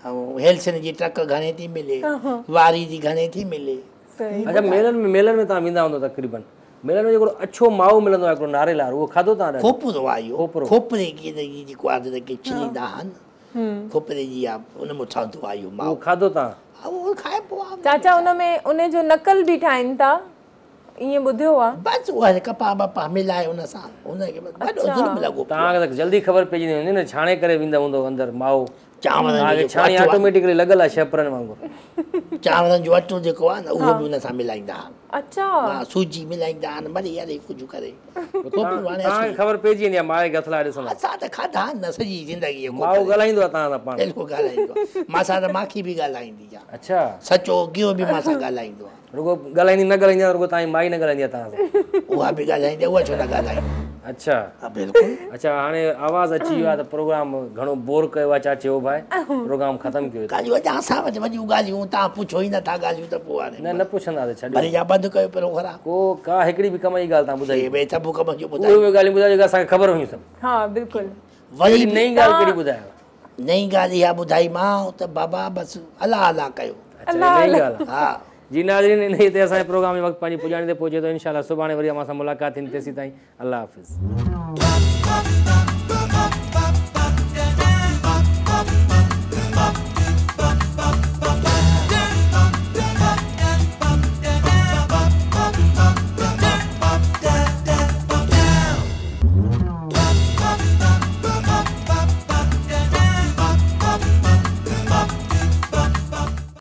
ऐं हेल्सन जी ट्रक घणे थी मिले वारी जी घणे थी मिले अच्छा मेलनि में तव्हां वेंदा हूंदो तक़रीबन मिलन में जेको अछो माओ मिलंदो आहे हिकिड़ो नारेलार उहो खाधो तव्हां? खोपरो आहे इहो, खोपरो। खोपरे की जेको आहे के छिलींदा आहिनि खोपरे जी आहे, उन में ठहंदो आहे इहो उहो माओ। खाधो तव्हां? उहो खाए पोइ आहे चाचा उन में उन जो नकल बि ठाहिनि था ईअं ॿुधियो आहे। बसि उहा कपा बपा मिलाए उन सां उनखे वॾो ज़ुल्म लॻो पियो। तव्हांखे त जल्दी ख़बर पइजी वेंदी न, छाणे करे वेंदा हूंदो अंदरि माओ। चांवरनि तव्हांखे जो छाणी ऑटोमेटिकली लॻल आहे शेपरनि वांगुरु। चांवरनि जो अटो जेको आहे न उहो बि उन सां मिलाईंदा आहिनि। अच्छा हा सूजी मिलाईंदा आहिनि भले यार कुझु करे। तव्हांखे ख़बर पइजी वेंदी आहे माए खे हथ लाइ ॾिसण। असां त खाधा आहिनि न सॼी ज़िंदगी माओ ॻाल्हाईंदो आहे तव्हां सां पाण? बिल्कुलु ॻाल्हाईंदो आहे, मां सां त माखी बि ॻाल्हाईंदी आहे, अच्छा सचो गियो बि मां सां ॻाल्हाईंदो आहे। रुगो ॻाल्हाईंदी न ॻाल्हाईंदी आहे, रुगो तव्हांजी माई न ॻाल्हाईंदी आहे तव्हां सां? उहा बि ॻाल्हाईंदी आहे, उहा छो न ॻाल्हाईंदी? अच्छा हा बिल्कुलु। अच्छा हाणे आवाज़ अची वियो आहे त प्रोग्राम घणो बोर कयो आहे चाचे ओ भाई, प्रोग्राम ख़तमु कयो। ॻाल्हियूं अॼु असां वटि वॾियूं ॻाल्हियूं तव्हां पुछो ई नथा ॻाल्हियूं त पोइ हाणे न पुछंदासीं छॾियो। भले या बंदि कयो पहिरियों ख़राब। को का हिकिड़ी बि कम जी ॻाल्हि तव्हां ॿुधाई? भई सभु कम जो उहे ॿुधायो। ॻाल्हियूं ॿुधायो जेका असांखे ख़बर हुयूं सभु। हा बिल्कुलु। वरी नई ॻाल्हि कहिड़ी ॿुधायो? नई ॻाल्हि इहा ॿुधाई मां त बाबा बसि अलाह अलाह कयो। अच्छा नई ॻाल्हि। हा जी नाज़रीन इन ते असांजे प्रोग्राम जो वक़्तु पंहिंजी पुॼाणी ते पहुचे थो। इंशाल्लाह सुभाणे वरी असां मुलाक़ात थींदी। तेसीं ताईं अल्लाह हाफ़िज़।